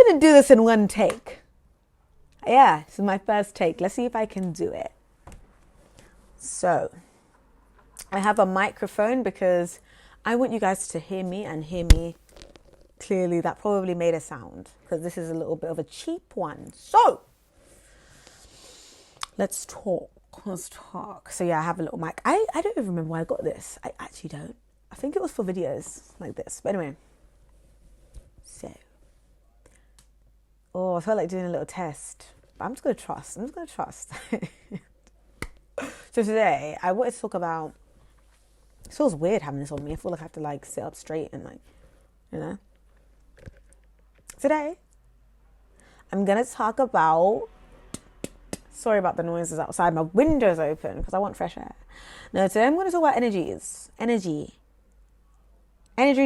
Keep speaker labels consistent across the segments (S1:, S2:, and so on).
S1: going to do this in one take. Yeah, this is my first take. Let's see if I can do it. So, I have a microphone because I want you guys to hear me and hear me clearly. That probably made a sound because this is a little bit of a cheap one. So, let's talk. So yeah, I have a little mic. I don't even remember why I got this. I actually don't. I think it was for videos like this. But anyway. So. Oh, I felt like doing a little test. But I'm just going to trust. So today, I wanted to talk about... It feels weird having this on me. I feel like I have to like sit up straight and like, you know. Today, I'm going to talk about... Sorry about the noises outside. My window's open because I want fresh air. No, today I'm going to talk about energies. Energy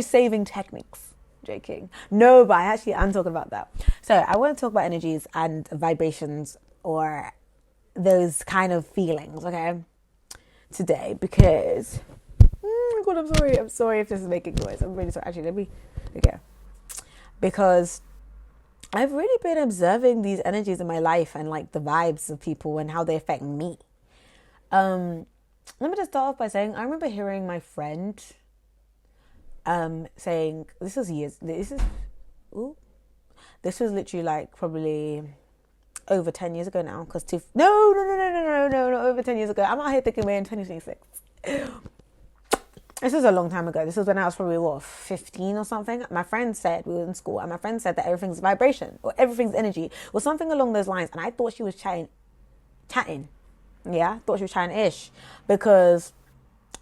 S1: saving techniques. Joking. No, but I'm talking about that. So I want to talk about energies and vibrations or those kind of feelings, okay? Today, because... Oh my God, I'm sorry if this is making noise. I'm really sorry. Actually, okay. Because... I've really been observing these energies in my life and like the vibes of people and how they affect me. Let me just start off by saying I remember hearing my friend saying this was literally like probably over 10 years ago now because no, over 10 years ago. I'm out here thinking we're in 2026. This was a long time ago. This was when I was probably, 15 or something. My friend said, we were in school, and my friend said that everything's vibration or everything's energy or something along those lines. And I thought she was chatting. Yeah, thought she was chatting-ish. Because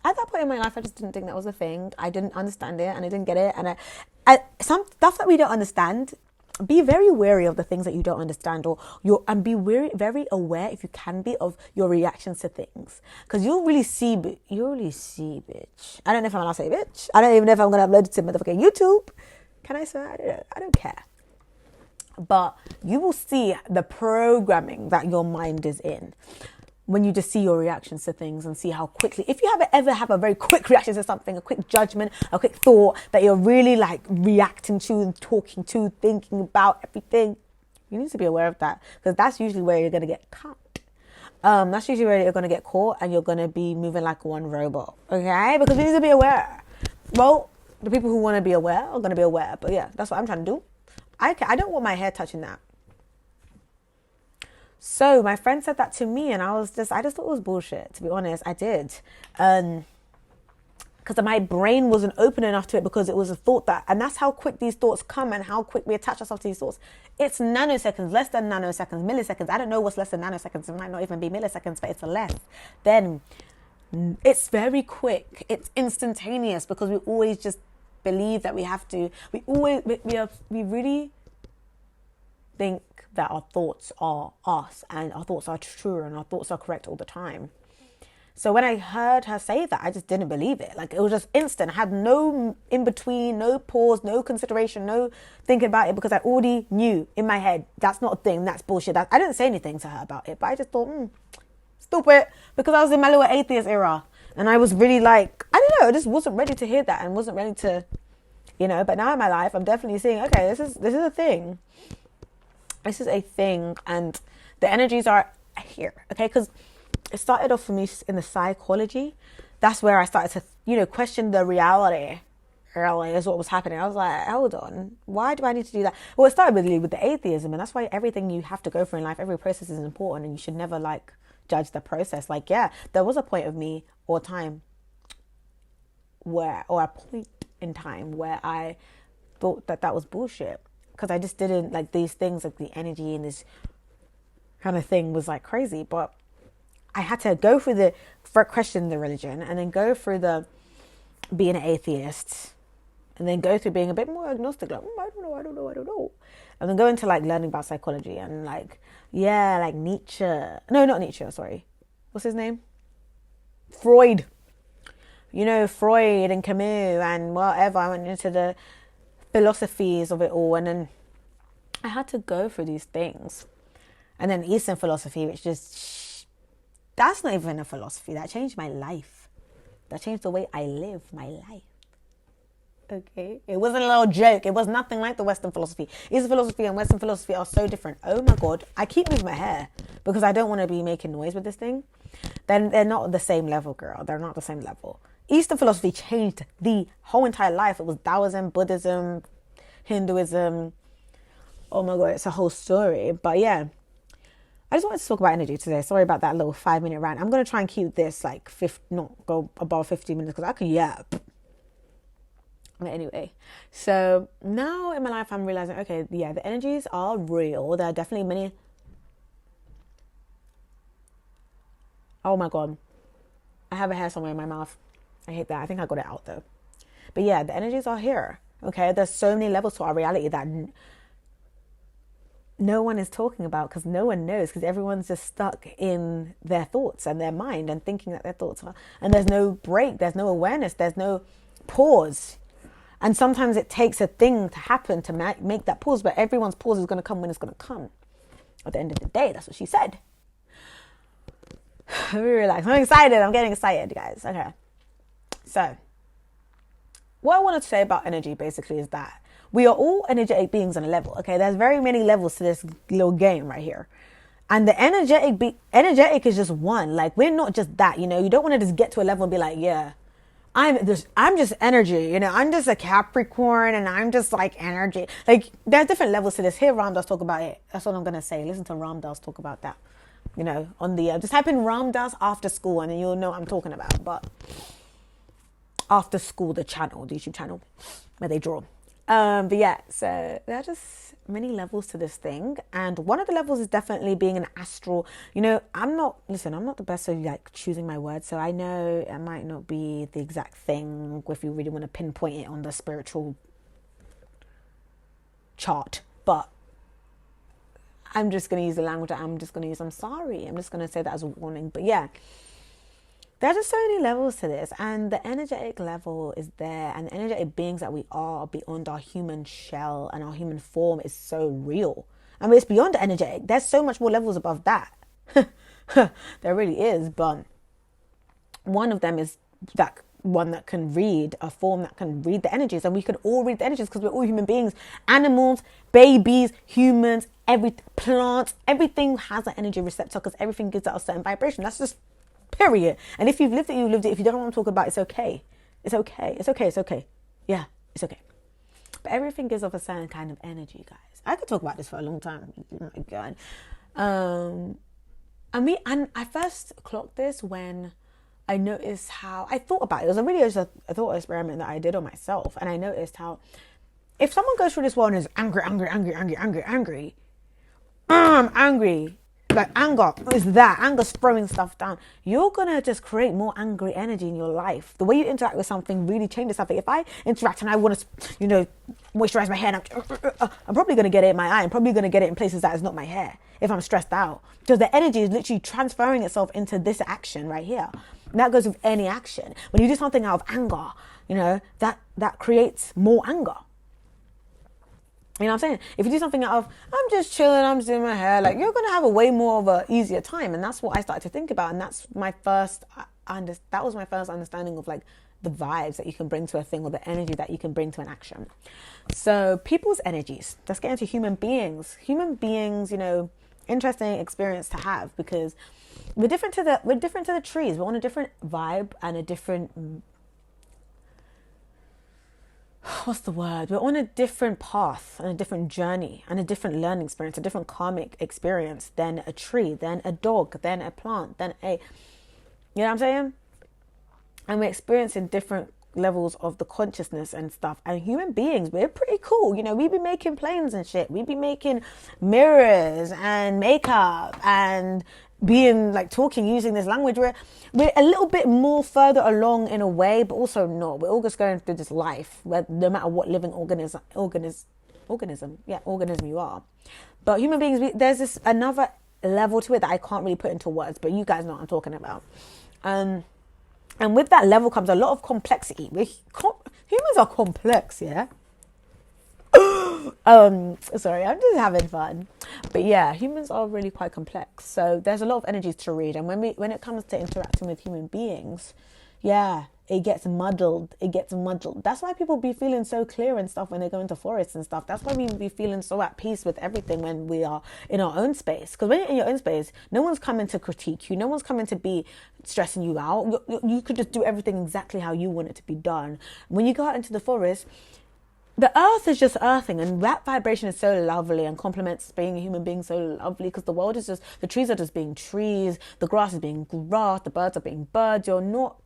S1: at that point in my life, I just didn't think that was a thing. I didn't understand it and I didn't get it. And some stuff that we don't understand, be very wary of the things that you don't understand and be very aware, if you can be, of your reactions to things. Because you'll really see, bitch. I don't know if I'm allowed to say bitch. I don't even know if I'm going to upload it to motherfucking YouTube. Can I say? I don't care. But you will see the programming that your mind is in when you just see your reactions to things and see how quickly, if you ever have a very quick reaction to something, a quick judgment, a quick thought that you're really like reacting to and talking to, thinking about everything, you need to be aware of that because that's usually where you're going to get caught. That's usually where you're going to get caught and you're going to be moving like one robot, okay? Because we need to be aware. Well, the people who want to be aware are going to be aware, but yeah, that's what I'm trying to do. I don't want my hair touching that. So my friend said that to me and I just thought it was bullshit, to be honest. I did. Because my brain wasn't open enough to it because it was a thought and that's how quick these thoughts come and how quick we attach ourselves to these thoughts. It's nanoseconds, less than nanoseconds, milliseconds. I don't know what's less than nanoseconds. It might not even be milliseconds, but it's less. Then it's very quick. It's instantaneous because we always just believe that we have to. We really think that our thoughts are us and our thoughts are true and our thoughts are correct all the time. So when I heard her say that, I just didn't believe it. Like, it was just instant. I had no in between, no pause, no consideration, no thinking about it because I already knew in my head, that's not a thing, that's bullshit. I didn't say anything to her about it, but I just thought, stupid, because I was in my little atheist era. And I was really like, I don't know, I just wasn't ready to hear that and wasn't ready to, but now in my life, I'm definitely seeing, okay, this is a thing. This is a thing, and the energies are here, okay? Because it started off for me in the psychology. That's where I started to, question the reality. Really, is what was happening. I was like, hold on, why do I need to do that? Well, it started really with the atheism, and that's why everything you have to go through in life, every process is important, and you should never judge the process. Like, yeah, there was a point of me or a point in time where I thought that was bullshit. Because I just didn't like these things, like the energy and this kind of thing was like crazy. But I had to go through question the religion and then go through being an atheist and then go through being a bit more agnostic. Like, I don't know. And then go into like learning about psychology and like Nietzsche. No, not Nietzsche, sorry. What's his name? Freud. Freud and Camus and whatever. I went into the philosophies of it all, and then I had to go through these things. And then Eastern philosophy, which that's not even a philosophy. That changed my life. That changed the way I live my life. Okay, it wasn't a little joke. It was nothing like the Western philosophy. Eastern philosophy and Western philosophy are so different. Oh my god, I keep moving my hair because I don't want to be making noise with this thing. Then they're not the same level, girl. They're not the same level. Eastern philosophy changed the whole entire life. It was Taoism, Buddhism, Hinduism. Oh my god, it's a whole story. But yeah, I just wanted to talk about energy today. Sorry about that little 5-minute rant. I'm gonna try and keep this like not go above 15 minutes because I can yap. But anyway, so now in my life, I'm realizing, okay, yeah, the energies are real. There are definitely many. Oh my God. I have a hair somewhere in my mouth. I hate that. I think I got it out though. But yeah, the energies are here. Okay. There's so many levels to our reality that no one is talking about because no one knows because everyone's just stuck in their thoughts and their mind and thinking that their thoughts are. And there's no break. There's no awareness. There's no pause. And sometimes it takes a thing to happen to make that pause, but everyone's pause is going to come when it's going to come. At the end of the day, that's what she said. Let me relax. I'm excited. I'm getting excited, guys. Okay. So, what I wanted to say about energy basically is that we are all energetic beings on a level. Okay. There's very many levels to this little game right here. And the energetic is just one. Like, we're not just that, you know. You don't want to just get to a level and be like, yeah, I'm just energy, you know, I'm just a Capricorn and I'm just like energy. Like, there's different levels to this. Hear Ram Dass talk about it. That's what I'm going to say. Listen to Ram Dass talk about that, you know, on the, just type in Ram Dass after school and you'll know what I'm talking about. But after school, the YouTube channel where they draw. But yeah, so there are just many levels to this thing. And one of the levels is definitely being an astral. You know, I'm not the best at like choosing my words. So I know it might not be the exact thing if you really want to pinpoint it on the spiritual chart. But I'm just going to use the language that I'm just going to use. I'm sorry. I'm just going to say that as a warning. But yeah. There's just so many levels to this, and the energetic level is there, and the energetic beings that we are beyond our human shell and our human form is so real. I mean, it's beyond the energetic. There's so much more levels above that. There really is, but one of them is that one that can read, a form that can read the energies, and we can all read the energies because we're all human beings. Animals, babies, humans, plants, everything has an energy receptor because everything gives out a certain vibration. That's just period. And if you've lived it, you've lived it. If you don't know what I'm talking about, it's okay. It's okay. It's okay. It's okay. Yeah, it's okay. But everything gives off a certain kind of energy, guys. I could talk about this for a long time. Oh my God. And I first clocked this when I noticed how I thought about it. It was really just a thought experiment that I did on myself. And I noticed how if someone goes through this world and is angry, I'm angry. Like anger is that. Anger's throwing stuff down. You're going to just create more angry energy in your life. The way you interact with something really changes something. If I interact and I want to, you know, moisturize my hair, and I'm probably going to get it in my eye. I'm probably going to get it in places that is not my hair if I'm stressed out. Because the energy is literally transferring itself into this action right here. And that goes with any action. When you do something out of anger, you know, that creates more anger. You know what I'm saying? If you do something out of, I'm just chilling, I'm just doing my hair, like, you're going to have a way more of a easier time. And that's what I started to think about. And that's my first, that was my first understanding of like the vibes that you can bring to a thing or the energy that you can bring to an action. So people's energies, let's get into human beings. Human beings, you know, interesting experience to have because we're different to the trees. We're on a different vibe and a different, what's the word? We're on a different path and a different journey and a different learning experience, a different karmic experience than a tree, than a dog, than a plant, than you know what I'm saying? And we're experiencing different levels of the consciousness and stuff. And human beings, we're pretty cool. You know, we be making planes and shit. We be making mirrors and makeup and being like talking, using this language. We're a little bit more further along in a way, but also not. We're all just going through this life where no matter what living organism you are. But human beings, there's this another level to it that I can't really put into words, but you guys know what I'm talking about. And with that level comes a lot of complexity. Humans are complex, yeah. Sorry, I'm just having fun. But yeah, humans are really quite complex. So there's a lot of energies to read. And when it comes to interacting with human beings, yeah, it gets muddled. That's why people be feeling so clear and stuff when they go into forests and stuff. That's why we be feeling so at peace with everything when we are in our own space. Because when you're in your own space, no one's coming to critique you. No one's coming to be stressing you out. You could just do everything exactly how you want it to be done. When you go out into the forest, the earth is just earthing, and that vibration is so lovely and complements being a human being so lovely, because the world is just, the trees are just being trees, the grass is being grass, the birds are being birds. You're not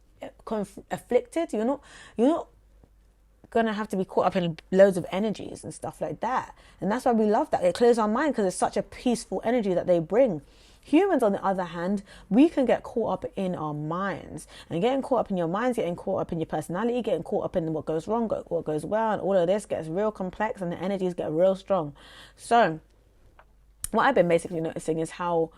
S1: afflicted. You're not gonna have to be caught up in loads of energies and stuff like that. And that's why we love that. It clears our mind because it's such a peaceful energy that they bring. Humans, on the other hand, we can get caught up in our minds, and getting caught up in your minds, getting caught up in your personality, getting caught up in what goes wrong, what goes well, and all of this gets real complex, and the energies get real strong. So what I've been basically noticing is how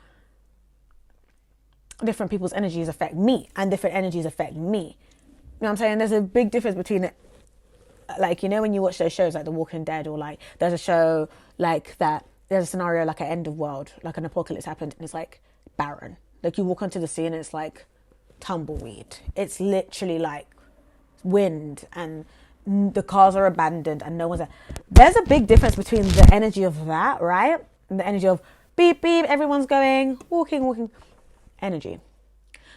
S1: different people's energies affect me, and different energies affect me. You know what I'm saying? There's a big difference between it. Like, you know, when you watch those shows like The Walking Dead, or like there's a show like that, there's a scenario like an end of world, like an apocalypse happened, and it's like barren. Like you walk onto the scene and it's like tumbleweed. It's literally like wind, and the cars are abandoned and no one's there. There's a big difference between the energy of that, right? And the energy of beep, beep, everyone's going, walking, energy.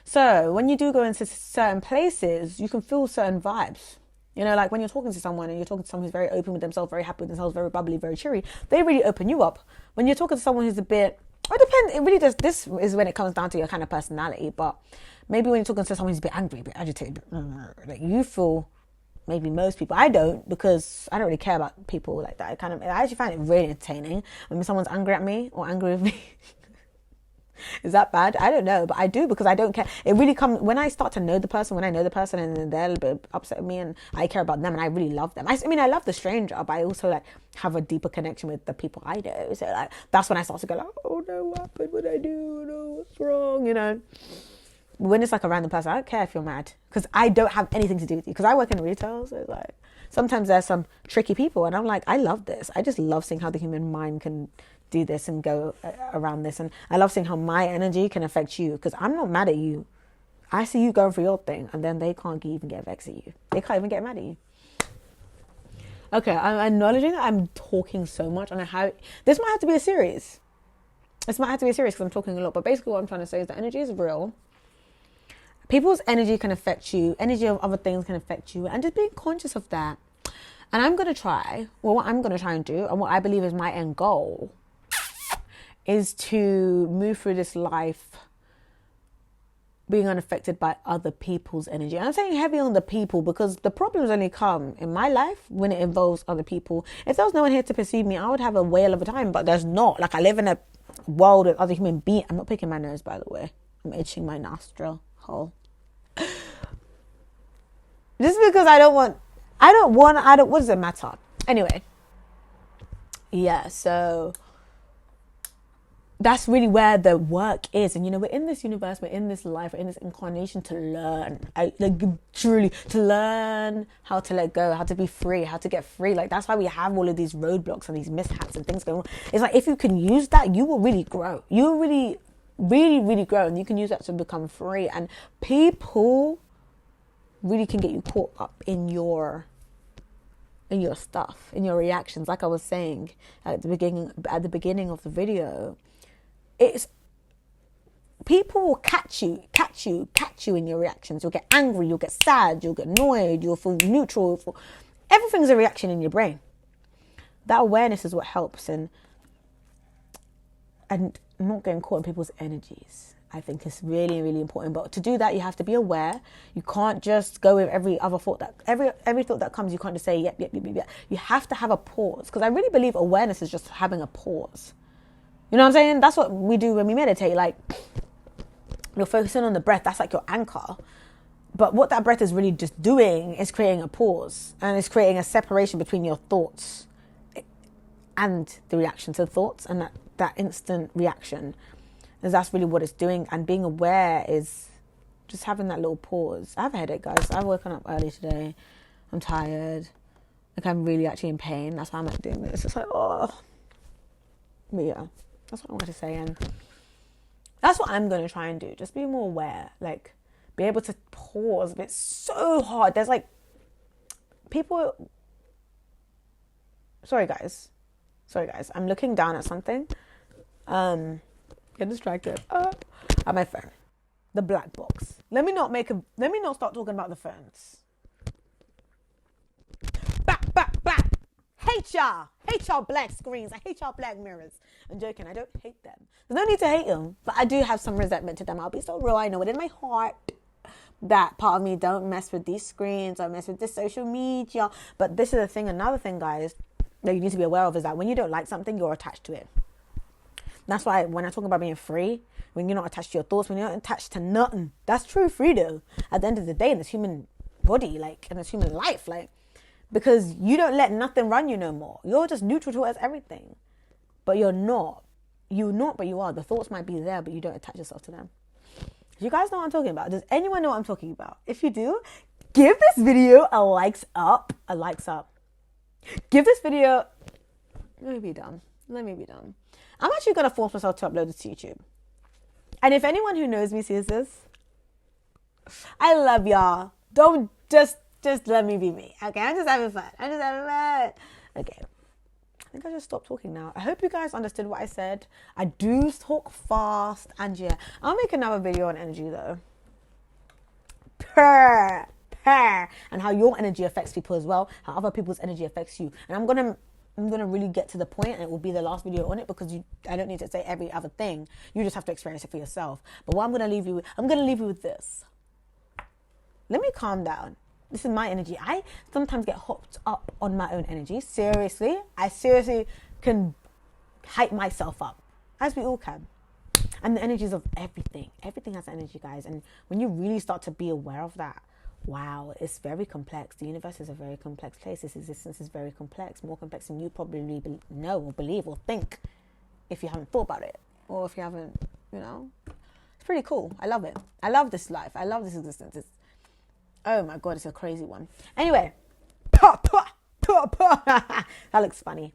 S1: So when you do go into certain places, you can feel certain vibes. You know, like when you're talking to someone and you're talking to someone who's very open with themselves, very happy with themselves, very bubbly, very cheery, they really open you up. When you're talking to someone who's a bit, it depends, it really does, this is when it comes down to your kind of personality, but maybe when you're talking to someone who's a bit angry, a bit agitated, like you feel, maybe most people, I don't, because I don't really care about people like that. I actually find it really entertaining when someone's angry at me or angry with me. Is that bad? I don't know, but I do, because I don't care. It really comes when I start to know the person, when I know the person and then they're a little bit upset with me and I care about them and I really love them. I mean, I love the stranger, but I also like have a deeper connection with the people I know. So like, that's when I start to go like, oh no, what happened? What did I do? No, what's wrong? You know, when it's like a random person, I don't care if you're mad, because I don't have anything to do with you, because I work in retail. So it's like, sometimes there's some tricky people and I'm like, I love this. I just love seeing how the human mind can do this and go around this, and I love seeing how my energy can affect you, because I'm not mad at you. I see you going for your thing and then they can't even get vexed at you. They can't even get mad at you. Okay, I'm acknowledging that I'm talking so much, and this might have to be a series. This might have to be a series because I'm talking a lot, but basically what I'm trying to say is that energy is real. People's energy can affect you, energy of other things can affect you, and just being conscious of that. And I'm going to try, what I'm going to try and do, and what I believe is my end goal, is to move through this life being unaffected by other people's energy. I'm saying heavy on the people because the problems only come in my life when it involves other people. If there was no one here to perceive me, I would have a whale of a time, but there's not. Like, I live in a world with other human beings. I'm not picking my nose, by the way. I'm itching my nostril hole. Just because what does it matter? Anyway. Yeah, so that's really where the work is. And, you know, we're in this universe, we're in this life, we're in this incarnation to learn. Truly, to learn how to let go, how to be free, how to get free. Like, that's why we have all of these roadblocks and these mishaps and things going on. It's like, if you can use that, you will really grow. You will really, really, really grow. And you can use that to become free. And people really can get you caught up in your stuff, in your reactions. Like I was saying at the beginning of the video, it's people will catch you in your reactions. You'll get angry, you'll get sad, you'll get annoyed, you'll feel neutral. Everything's a reaction in your brain. That awareness is what helps, and not getting caught in people's energies, I think, is really, really important. But to do that, you have to be aware. You can't just go with every other thought every thought that comes. You can't just say yep. You have to have a pause, because I really believe awareness is just having a pause. You know what I'm saying? That's what we do when we meditate. Like, you're focusing on the breath. That's like your anchor. But what that breath is really just doing is creating a pause, and it's creating a separation between your thoughts and the reaction to the thoughts, and that instant reaction. And that's really what it's doing. And being aware is just having that little pause. I have a headache, guys. I've woken up early today. I'm tired. Like, I'm really actually in pain. That's why I'm like doing this. It's like, oh. But yeah, that's what I wanted to say. And that's what I'm going to try and do. Just be more aware. Like, be able to pause. But it's so hard. There's like people. Sorry guys, I'm looking down at something. Get distracted. At my phone, the black box. Let me not start talking about the phones. Back. Hate y'all black screens. I hate y'all black mirrors. I'm joking. I don't hate them. There's no need to hate them, but I do have some resentment to them. I'll be so real. I know it in my heart. That part of me, don't mess with these screens. Don't mess with this social media. But this is the thing. Another thing, guys, that you need to be aware of is that when you don't like something, you're attached to it. That's why when I talk about being free, when you're not attached to your thoughts, when you're not attached to nothing, that's true freedom. At the end of the day, in this human body, like in this human life, like, because you don't let nothing run you no more. You're just neutral towards everything. But you're not. You're not, but you are. The thoughts might be there, but you don't attach yourself to them. You guys know what I'm talking about? Does anyone know what I'm talking about? If you do, give this video a likes up. Give this video... Let me be done. I'm actually going to force myself to upload this to YouTube. And if anyone who knows me sees this, I love y'all. Don't just let me be me. Okay, I'm just having fun. Okay. I think I just stopped talking now. I hope you guys understood what I said. I do talk fast. And yeah, I'll make another video on energy though. And how your energy affects people as well. How other people's energy affects you. And I'm gonna really get to the point, and it will be the last video on it because I don't need to say every other thing. You just have to experience it for yourself. But what I'm gonna leave you with this. Let me calm down. This is my energy. I sometimes get hopped up on my own energy. Seriously. I seriously can hype myself up, as we all can. And the energies of everything. Everything has energy, guys. And when you really start to be aware of that, wow, it's very complex. The universe is a very complex place. This existence is very complex. More complex than you probably know or believe or think if you haven't thought about it. Or if you haven't, It's pretty cool. I love it. I love this life. I love this existence. Oh my God, it's a crazy one. Anyway, that looks funny.